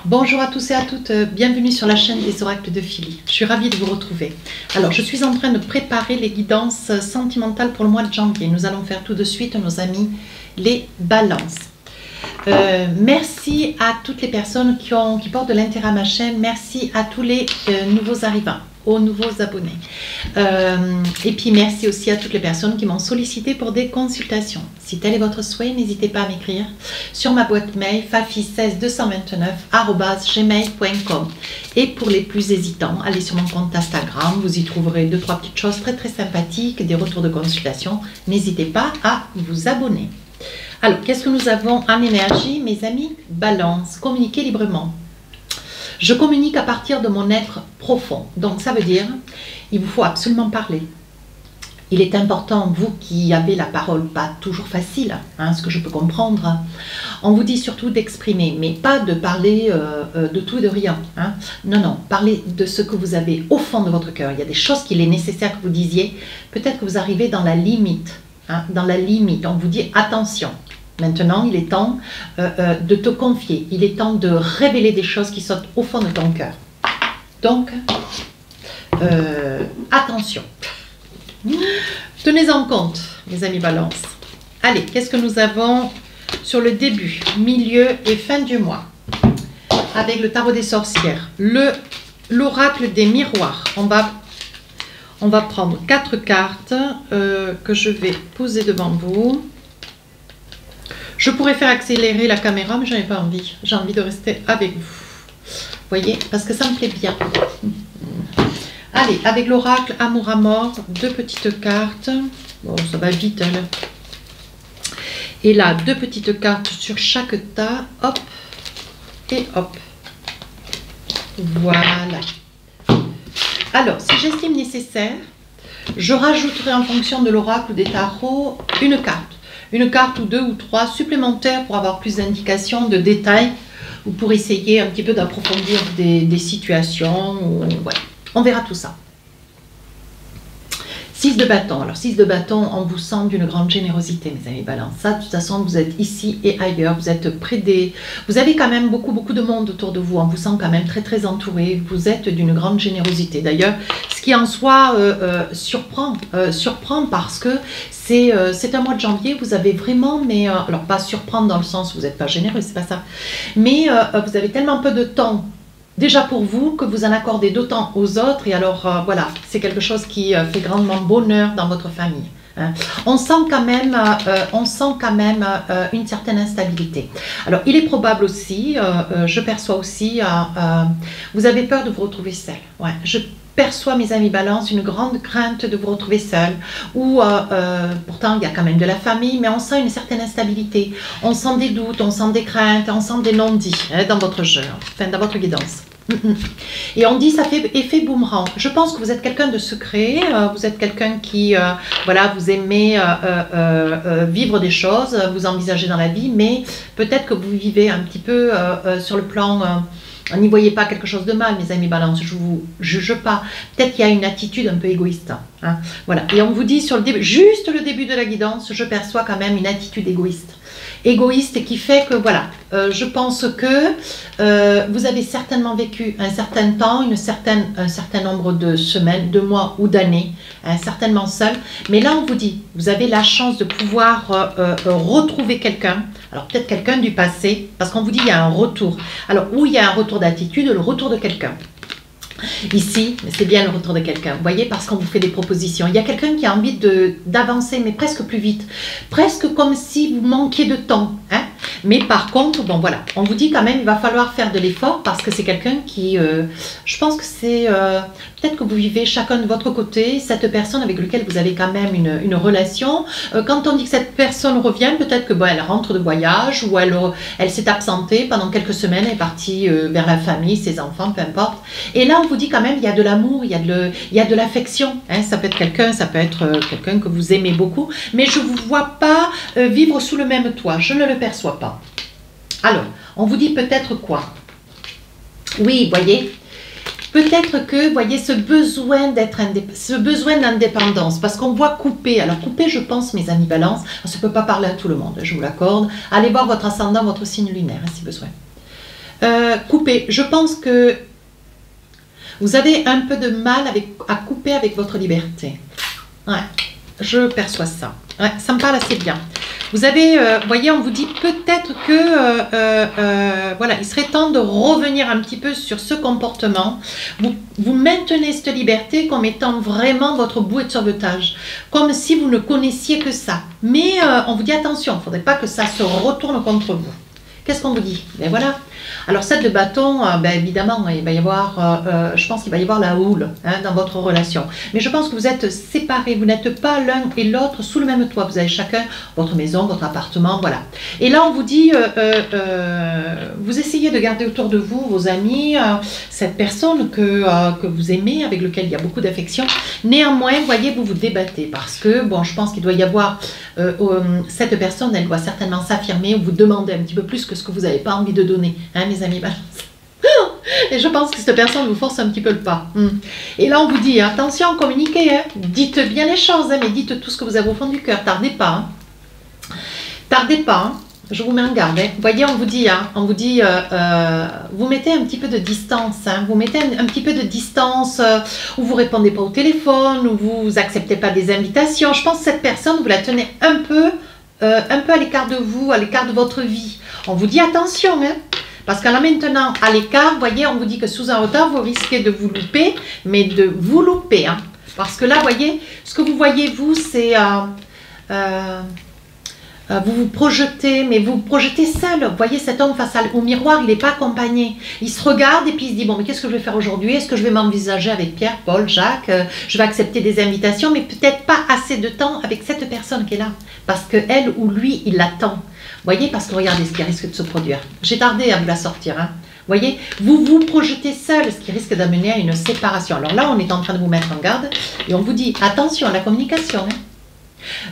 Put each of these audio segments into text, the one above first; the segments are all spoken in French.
Bonjour à tous et à toutes, bienvenue sur la chaîne des oracles de Philly. Je suis ravie de vous retrouver. Alors, je suis en train de préparer les guidances sentimentales pour le mois de janvier. Nous allons faire tout de suite, nos amis, les balances. Merci à toutes les personnes qui portent de l'intérêt à ma chaîne. Merci à tous les nouveaux arrivants, aux nouveaux abonnés. Et puis merci aussi à toutes les personnes qui m'ont sollicité pour des consultations. Si tel est votre souhait, n'hésitez pas à m'écrire sur ma boîte mail fafi16229@gmail.com. Et pour les plus hésitants, allez sur mon compte Instagram, vous y trouverez 2-3 petites choses très sympathiques, des retours de consultation. N'hésitez pas à vous abonner. Alors, qu'est-ce que nous avons en énergie, mes amis? Balance, communiquer librement. Je communique à partir de mon être profond. Donc, ça veut dire, il vous faut absolument parler. Il est important, vous qui avez la parole, pas toujours facile, hein, ce que je peux comprendre, on vous dit surtout d'exprimer, mais pas de parler de tout et de rien. Hein. Non, non, parlez de ce que vous avez au fond de votre cœur. Il y a des choses qu'il est nécessaire que vous disiez. Peut-être que vous arrivez dans la limite. Hein, dans la limite, on vous dit attention. Maintenant, il est temps de te confier. Il est temps de révéler des choses qui sautent au fond de ton cœur. Donc, attention. Tenez en compte, mes amis balance. Allez, qu'est-ce que nous avons sur le début, milieu et fin du mois? Avec le tarot des sorcières, l'oracle des miroirs. On va prendre 4 cartes que je vais poser devant vous. Je pourrais faire accélérer la caméra, mais je n'en ai pas envie. J'ai envie de rester avec vous. Vous voyez, parce que ça me plaît bien. Allez, avec l'oracle Amour à mort, 2 petites cartes. Bon, ça va vite. Hein. Et là, 2 petites cartes sur chaque tas. Hop et hop. Voilà. Alors, si j'estime nécessaire, je rajouterai en fonction de l'oracle ou des tarots une carte. Une carte ou 2 ou 3 supplémentaires pour avoir plus d'indications, de détails, ou pour essayer un petit peu d'approfondir des situations. Ouais. On verra tout ça. 6 de bâton. Alors 6 de bâton, on vous sent d'une grande générosité, mes amis balance. Ça, de toute façon, vous êtes ici et ailleurs. Vous êtes près des... Vous avez quand même beaucoup de monde autour de vous. On vous sent quand même très entouré. Vous êtes d'une grande générosité. D'ailleurs, ce qui en soi surprend parce que c'est un mois de janvier. Vous avez vraiment, mais alors pas surprendre dans le sens où vous n'êtes pas généreux, c'est pas ça. Mais vous avez tellement peu de temps déjà pour vous, que vous en accordez d'autant aux autres, et alors voilà, c'est quelque chose qui fait grandement bonheur dans votre famille. Hein. On sent quand même une certaine instabilité. Alors, il est probable aussi, je perçois aussi, vous avez peur de vous retrouver seul. Ouais, je perçois, mes amis balance, une grande crainte de vous retrouver seul, ou pourtant il y a quand même de la famille, mais on sent une certaine instabilité, on sent des doutes, on sent des craintes, on sent des non-dits hein, dans votre jeu, enfin dans votre guidance. Et on dit ça fait effet boomerang. Je pense que vous êtes quelqu'un de secret, vous êtes quelqu'un qui, voilà, vous aimez vivre des choses, vous envisagez dans la vie, mais peut-être que vous vivez un petit peu sur le plan... N'y voyez pas quelque chose de mal, mes amis balance, je ne vous juge pas. Peut-être qu'il y a une attitude un peu égoïste. Hein. Voilà. Et on vous dit sur le début, juste le début de la guidance, je perçois quand même une attitude égoïste. Égoïste qui fait que, voilà, je pense que vous avez certainement vécu un certain temps, un certain nombre de semaines, de mois ou d'années, hein, certainement seul. Mais là, on vous dit, vous avez la chance de pouvoir retrouver quelqu'un. Alors peut-être quelqu'un du passé, parce qu'on vous dit il y a un retour. Alors où il y a un retour d'attitude, le retour de quelqu'un. Ici, c'est bien le retour de quelqu'un, vous voyez, parce qu'on vous fait des propositions. Il y a quelqu'un qui a envie d'avancer, mais presque plus vite. Presque comme si vous manquiez de temps. Hein. Mais par contre, bon voilà, on vous dit quand même, il va falloir faire de l'effort parce que c'est quelqu'un qui, je pense que c'est, peut-être que vous vivez chacun de votre côté, cette personne avec laquelle vous avez quand même une relation. Quand on dit que cette personne revient, peut-être que bon, elle rentre de voyage ou elle s'est absentée pendant quelques semaines, elle est partie vers la famille, ses enfants, peu importe. Et là, on vous dit quand même, il y a de l'amour, il y a de l'affection. Hein. Ça peut être quelqu'un que vous aimez beaucoup, mais je ne vous vois pas vivre sous le même toit, je ne le perçois pas. Alors, on vous dit peut-être quoi? Oui, voyez, peut-être que, voyez, ce besoin d'indépendance, parce qu'on voit couper. Alors, couper, je pense, mes amis balance, ça ne peut pas parler à tout le monde, je vous l'accorde. Allez voir votre ascendant, votre signe lunaire, hein, si besoin. Coupez. Je pense que vous avez un peu de mal à couper avec votre liberté. Ouais, je perçois ça. Ouais, ça me parle assez bien. Vous avez, voyez, on vous dit peut-être que, voilà, il serait temps de revenir un petit peu sur ce comportement. Vous maintenez cette liberté comme étant vraiment votre bouée de sauvetage, comme si vous ne connaissiez que ça. Mais on vous dit attention, il ne faudrait pas que ça se retourne contre vous. Qu'est-ce qu'on vous dit? Ben voilà. Alors, 7 de bâton, ben évidemment, il va y avoir, je pense qu'il va y avoir la houle hein, dans votre relation. Mais je pense que vous êtes séparés, vous n'êtes pas l'un et l'autre sous le même toit. Vous avez chacun votre maison, votre appartement, voilà. Et là, on vous dit, vous essayez de garder autour de vous vos amis, cette personne que vous aimez, avec lequel il y a beaucoup d'affection. Néanmoins, vous voyez, vous vous débattez parce que, bon, je pense qu'il doit y avoir, cette personne, elle doit certainement s'affirmer ou vous demander un petit peu plus que ce que vous n'avez pas envie de donner. Hein, mes amis, balance. Et je pense que cette personne vous force un petit peu le pas. Et là, on vous dit, attention, communiquez. Hein. Dites bien les choses, hein, mais dites tout ce que vous avez au fond du cœur. Tardez pas. Hein. Tardez pas. Hein. Je vous mets en garde. Hein. Vous voyez, on vous dit, vous mettez un petit peu de distance. Hein. Vous mettez un petit peu de distance où vous répondez pas au téléphone, où vous acceptez pas des invitations. Je pense que cette personne, vous la tenez un peu à l'écart de vous, à l'écart de votre vie. On vous dit attention, hein. Parce qu'en la maintenant à l'écart, vous voyez, on vous dit que sous un retard, vous risquez de vous louper, mais de vous louper. Hein. Parce que là, vous voyez, ce que vous voyez, vous, c'est... vous vous projetez, mais vous vous projetez seul. Vous voyez, cet homme face au miroir, il n'est pas accompagné. Il se regarde et puis il se dit, bon, mais qu'est-ce que je vais faire aujourd'hui? Est-ce que je vais m'envisager avec Pierre, Paul, Jacques? Je vais accepter des invitations, mais peut-être pas assez de temps avec cette personne qui est là. Parce qu'elle ou lui, il l'attend. Vous voyez, parce que regardez ce qui risque de se produire. J'ai tardé à vous la sortir. Hein. Vous voyez, vous vous projetez seul, ce qui risque d'amener à une séparation. Alors là, on est en train de vous mettre en garde et on vous dit, attention à la communication. Hein.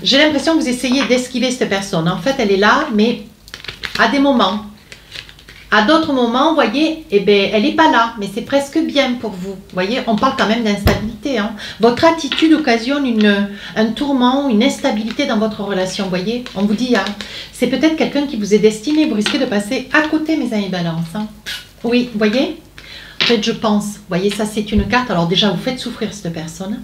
J'ai l'impression que vous essayez d'esquiver cette personne. En fait, elle est là, mais à des moments. À d'autres moments, vous voyez, eh ben, elle n'est pas là, mais c'est presque bien pour vous. Vous voyez, on parle quand même d'instabilité. Hein. Votre attitude occasionne un tourment, une instabilité dans votre relation. Vous voyez, on vous dit, hein, c'est peut-être quelqu'un qui vous est destiné. Vous risquez de passer à côté, mes amis balance. Hein. Oui, vous voyez, en fait, je pense. Vous voyez, ça, c'est une carte. Alors déjà, vous faites souffrir cette personne.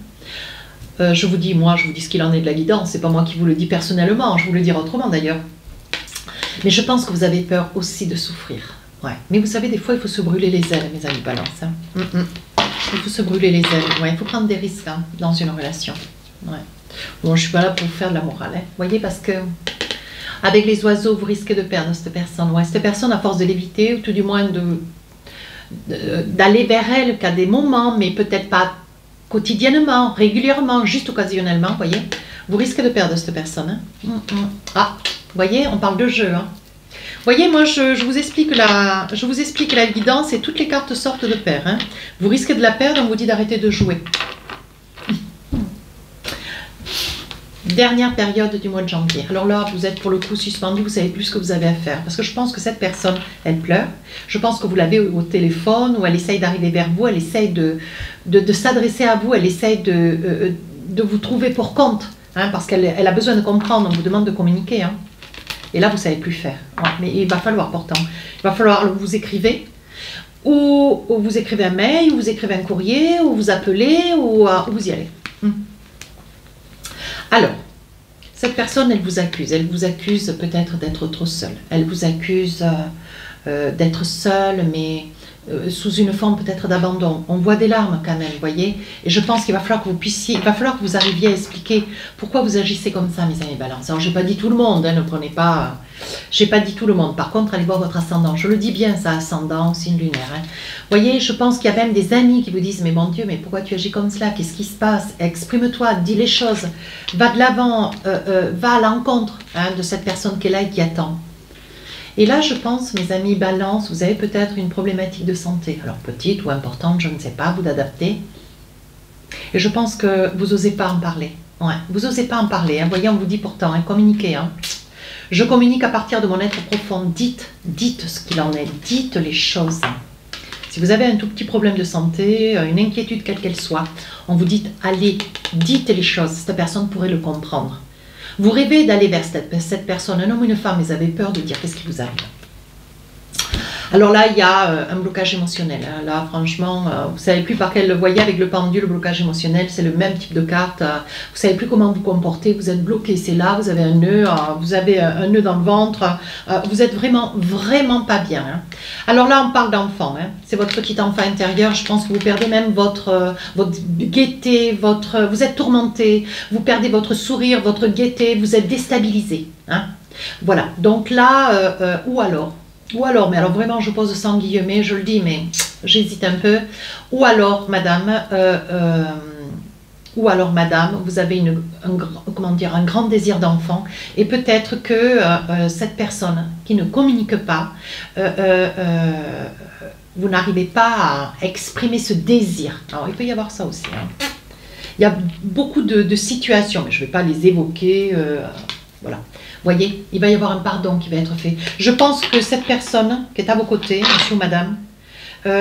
Je vous dis ce qu'il en est de la guidance. C'est pas moi qui vous le dis personnellement. Je vous le dirai autrement d'ailleurs. Mais je pense que vous avez peur aussi de souffrir. Ouais. Mais vous savez, des fois, il faut se brûler les ailes, mes amis balance. Hein. Il faut se brûler les ailes. Ouais. Il faut prendre des risques hein, dans une relation. Ouais. Bon, je ne suis pas là pour vous faire de la morale. Hein. Vous voyez, parce que avec les oiseaux, vous risquez de perdre cette personne. Ouais. Cette personne, à force de l'éviter, ou tout du moins d'aller vers elle qu'à des moments, mais peut-être pas quotidiennement, régulièrement, juste occasionnellement, vous voyez, vous risquez de perdre cette personne. Hein. Ah, vous voyez, on parle de jeu. Hein. Vous voyez, moi, je vous explique la guidance et toutes les cartes sortent de pair. Hein. Vous risquez de la perdre, on vous dit d'arrêter de jouer. Dernière période du mois de janvier. Alors là, vous êtes pour le coup suspendu, vous savez plus ce que vous avez à faire. Parce que je pense que cette personne, elle pleure. Je pense que vous l'avez au téléphone, ou elle essaye d'arriver vers vous, elle essaye de s'adresser à vous, elle essaye de vous trouver pour compte. Hein, parce qu'elle a besoin de comprendre, on vous demande de communiquer. Hein. Et là, vous ne savez plus faire. Ouais, mais il va falloir pourtant. Il va falloir vous écrivez, ou vous écrivez un mail, ou vous écrivez un courrier, ou vous appelez, ou vous y allez. Alors, cette personne, elle vous accuse peut-être d'être trop seule. Elle vous accuse d'être seule, mais sous une forme peut-être d'abandon. On voit des larmes quand même, vous voyez. Et je pense qu'il va falloir que vous arriviez à expliquer pourquoi vous agissez comme ça, mes amis balance. Alors, je n'ai pas dit tout le monde, hein, ne prenez pas... J'ai pas dit tout le monde. Par contre, allez voir votre ascendant. Je le dis bien, ça, ascendant, signe lunaire. Hein. Vous voyez, je pense qu'il y a même des amis qui vous disent, mais mon Dieu, mais pourquoi tu agis comme cela? Qu'est-ce qui se passe? Exprime-toi, dis les choses. Va de l'avant, va à l'encontre hein, de cette personne qui est là et qui attend. Et là, je pense, mes amis balance, vous avez peut-être une problématique de santé. Alors, petite ou importante, je ne sais pas, vous d'adapter. Et je pense que vous n'osez pas en parler. Ouais, vous n'osez pas en parler. Hein. Vous voyez, on vous dit pourtant, hein, communiquez. Hein. Je communique à partir de mon être profond. Dites ce qu'il en est. Dites les choses. Si vous avez un tout petit problème de santé, une inquiétude quelle qu'elle soit, on vous dit, allez, dites les choses. Cette personne pourrait le comprendre. Vous rêvez d'aller vers cette personne, un homme ou une femme, mais vous avez peur de dire qu'est-ce qui vous arrive. Alors là, il y a un blocage émotionnel. Hein. Là, franchement, vous ne savez plus par quel le voyez avec le pendule, le blocage émotionnel, c'est le même type de carte. Vous ne savez plus comment vous comporter, vous êtes bloqué, c'est là, vous avez un nœud, un nœud dans le ventre, vous êtes vraiment, vraiment pas bien. Hein. Alors là, on parle d'enfant, hein. C'est votre petit enfant intérieur, je pense que vous perdez même votre gaieté, vous êtes tourmenté, vous perdez votre sourire, votre gaieté, vous êtes déstabilisé. Hein. Voilà, donc là, ou alors, mais alors vraiment je pose ça en guillemets, je le dis mais j'hésite un peu, ou alors madame, vous avez un grand désir d'enfant et peut-être que cette personne qui ne communique pas, vous n'arrivez pas à exprimer ce désir. Alors il peut y avoir ça aussi. Hein. Il y a beaucoup de situations, mais je ne vais pas les évoquer, voilà. Voyez, il va y avoir un pardon qui va être fait. Je pense que cette personne qui est à vos côtés, monsieur ou madame,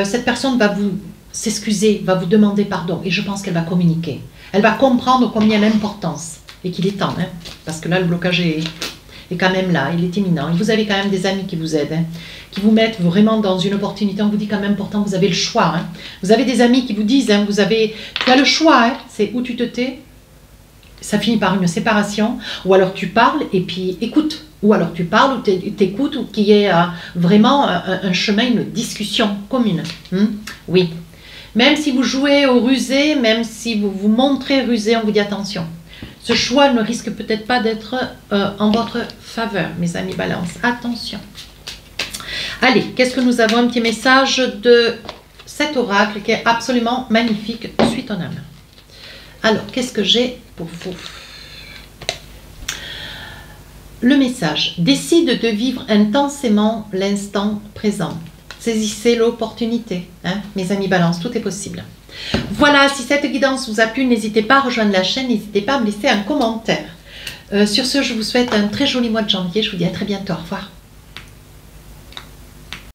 cette personne va vous s'excuser, va vous demander pardon. Et je pense qu'elle va communiquer. Elle va comprendre combien l'importance et qu'il est temps. Hein, parce que là, le blocage est quand même là, il est imminent. Et vous avez quand même des amis qui vous aident, hein, qui vous mettent vraiment dans une opportunité. On vous dit quand même, pourtant, vous avez le choix. Hein. Vous avez des amis qui vous disent, hein, tu as le choix, hein, c'est où tu te tais. Ça finit par une séparation, ou alors tu parles et puis écoute, ou alors tu parles ou t'écoutes, ou qu'il y ait vraiment un chemin, une discussion commune. Oui. Même si vous jouez au rusé, même si vous vous montrez rusé, on vous dit attention. Ce choix ne risque peut-être pas d'être en votre faveur, mes amis Balance. Attention. Allez, qu'est-ce que nous avons? Un petit message de cet oracle qui est absolument magnifique. Suis ton âme. Alors, qu'est-ce que j'ai pour vous? Le message. Décide de vivre intensément l'instant présent. Saisissez l'opportunité. Hein, mes amis Balance, tout est possible. Voilà, si cette guidance vous a plu, n'hésitez pas à rejoindre la chaîne, n'hésitez pas à me laisser un commentaire. Sur ce, je vous souhaite un très joli mois de janvier. Je vous dis à très bientôt. Au revoir.